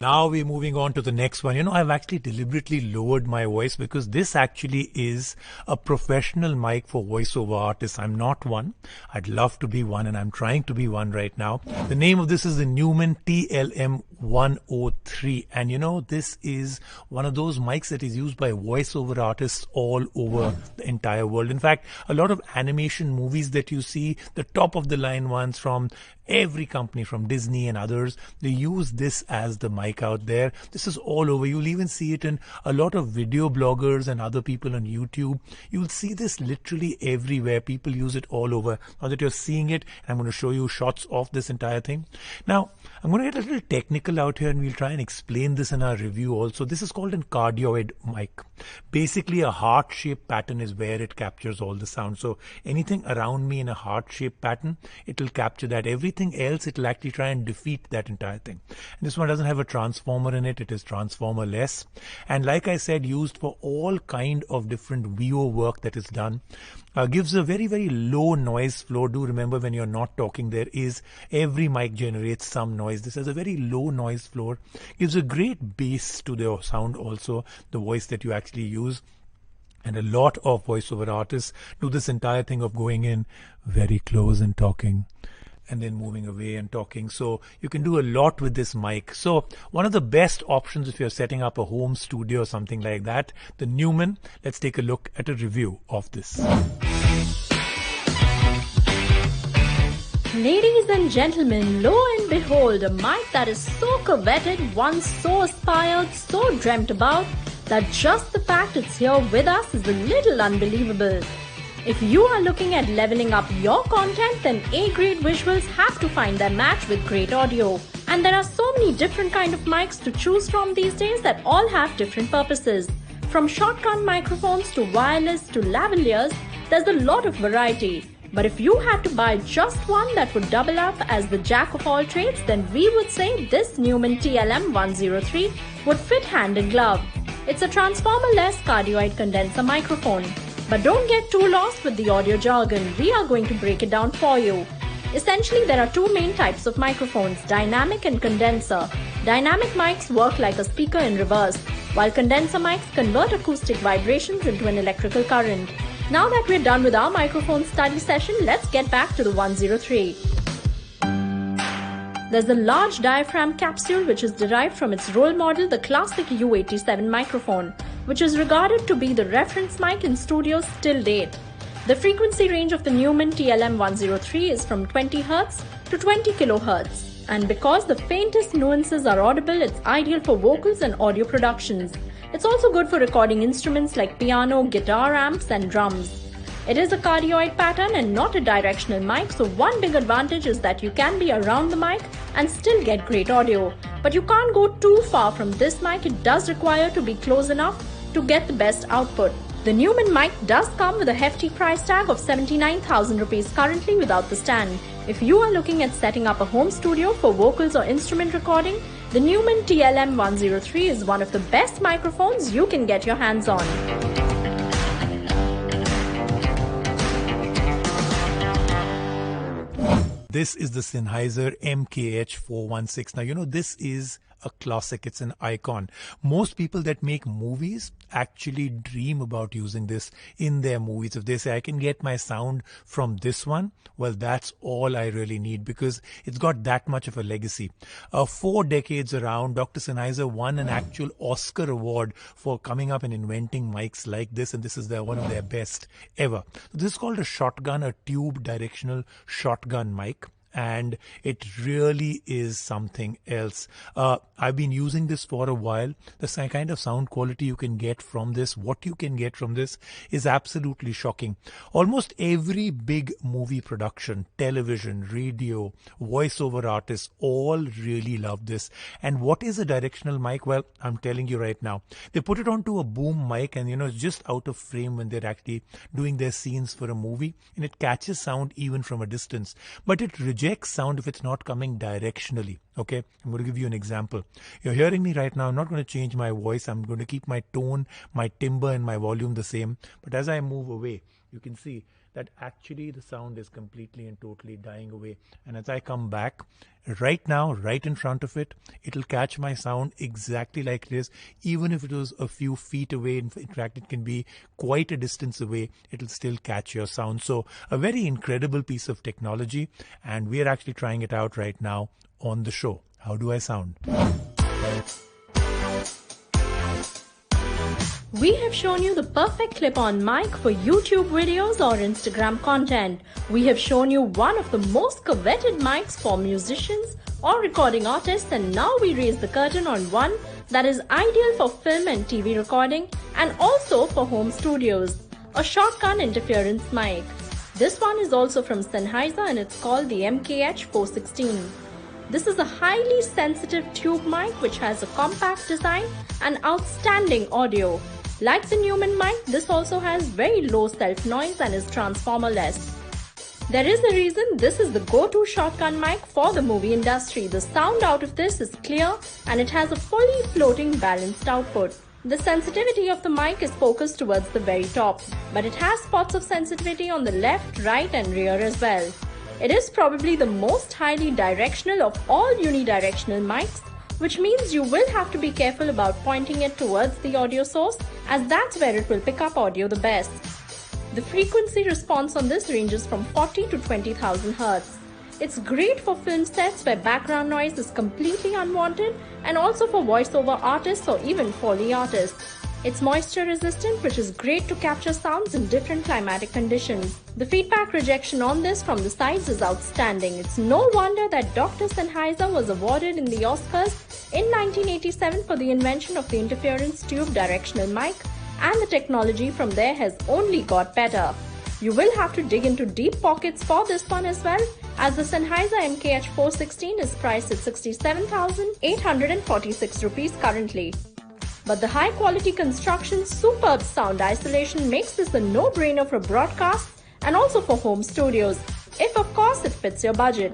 Now we're moving on to the next one. I've actually deliberately lowered my voice because this actually is a professional mic for voiceover artists. I'm not one. I'd love to be one, and I'm trying to be one right now. The name of this is the Neumann TLM 103, and this is one of those mics that is used by voiceover artists all over the entire world. In fact, a lot of animation movies that you see, the top of the line ones from every company, from Disney and others, they use this as the mic out there. This is all over. You'll even see it in a lot of video bloggers and other people on YouTube. You'll see this literally everywhere. People use it all over. Now that you're seeing it, I'm going to show you shots of this entire thing. Now, I'm going to get a little technical out here, and we'll try and explain this in our review also. This is called a cardioid mic. Basically, a heart-shaped pattern is where it captures all the sound. So anything around me in a heart-shaped pattern, it will capture that. Everything else, it will actually try and defeat that entire thing. And this one doesn't have a transformer in it. It is transformer-less. And like I said, used for all kind of different VO work that is done. Gives a very, very low noise floor. Do remember, when you're not talking, every mic generates some noise. This has a very low noise floor. Gives a great bass to the sound also, the voice that you actually use. And a lot of voiceover artists do this entire thing of going in very close and talking, and then moving away and talking. So you can do a lot with this mic. So one of the best options if you're setting up a home studio or something like that, the Neumann. Let's take a look at a review of this. Ladies and gentlemen, lo and behold, a mic that is so coveted, once so aspired, so dreamt about, that just the fact it's here with us is a little unbelievable. If you are looking at leveling up your content, then A-grade visuals have to find their match with great audio. And there are so many different kind of mics to choose from these days that all have different purposes. From shotgun microphones to wireless to lavaliers, there's a lot of variety. But if you had to buy just one that would double up as the jack of all trades, then we would say this Neumann TLM 103 would fit hand in glove. It's a transformer-less cardioid condenser microphone. But don't get too lost with the audio jargon. We are going to break it down for you. Essentially, there are two main types of microphones, dynamic and condenser. Dynamic mics work like a speaker in reverse, while condenser mics convert acoustic vibrations into an electrical current. Now that we're done with our microphone study session, let's get back to the 103. There's a large diaphragm capsule which is derived from its role model, the classic U87 microphone, which is regarded to be the reference mic in studios till date. The frequency range of the Neumann TLM 103 is from 20 Hz to 20 kHz. And because the faintest nuances are audible, it's ideal for vocals and audio productions. It's also good for recording instruments like piano, guitar amps and drums. It is a cardioid pattern and not a directional mic, so one big advantage is that you can be around the mic and still get great audio. But you can't go too far from this mic. It does require to be close enough to get the best output. The Neumann mic does come with a hefty price tag of 79,000 rupees currently without the stand. If you are looking at setting up a home studio for vocals or instrument recording, the Neumann TLM 103 is one of the best microphones you can get your hands on. This is the Sennheiser MKH416. Now, this is a classic. It's an icon. Most people that make movies actually dream about using this in their movies. If they say, I can get my sound from this one, well, that's all I really need, because it's got that much of a legacy. 4 decades around, Dr. Sennheiser won an actual Oscar award for coming up and inventing mics like this, and this is one of their best ever. This is called a shotgun, a tube directional shotgun mic. And it really is something else. I've been using this for a while. The kind of sound quality you can get from this, what you can get from this, is absolutely shocking. Almost every big movie production, television, radio, voiceover artists, all really love this. And what is a directional mic? Well, I'm telling you right now. They put it onto a boom mic, and it's just out of frame when they're actually doing their scenes for a movie, and it catches sound even from a distance. But it rejects sound if it's not coming directionally. Okay, I'm going to give you an example. You're hearing me right now. I'm not going to change my voice. I'm going to keep my tone, my timbre and my volume the same. But as I move away, you can see that actually the sound is completely and totally dying away. And as I come back, right now, right in front of it, it'll catch my sound exactly like it is, even if it was a few feet away. In fact, it can be quite a distance away, it'll still catch your sound. So a very incredible piece of technology, and we are actually trying it out right now on the show. How do I sound? We have shown you the perfect clip-on mic for YouTube videos or Instagram content. We have shown you one of the most coveted mics for musicians or recording artists, and now we raise the curtain on one that is ideal for film and TV recording and also for home studios, a shotgun interference mic. This one is also from Sennheiser and it's called the MKH416. This is a highly sensitive tube mic which has a compact design and outstanding audio. Like the Neumann mic, this also has very low self-noise and is transformer-less. There is a reason this is the go-to shotgun mic for the movie industry. The sound out of this is clear and it has a fully floating balanced output. The sensitivity of the mic is focused towards the very top, but it has spots of sensitivity on the left, right and rear as well. It is probably the most highly directional of all unidirectional mics, which means you will have to be careful about pointing it towards the audio source, as that's where it will pick up audio the best. The frequency response on this ranges from 40 to 20,000 Hz. It's great for film sets where background noise is completely unwanted, and also for voiceover artists or even Foley artists. It's moisture resistant, which is great to capture sounds in different climatic conditions. The feedback rejection on this from the sides is outstanding. It's no wonder that Dr. Sennheiser was awarded in the Oscars in 1987 for the invention of the interference tube directional mic, and the technology from there has only got better. You will have to dig into deep pockets for this one as well, as the Sennheiser MKH416 is priced at 67,846 rupees currently. But the high quality construction, superb sound isolation makes this a no-brainer for broadcasts and also for home studios, if of course it fits your budget.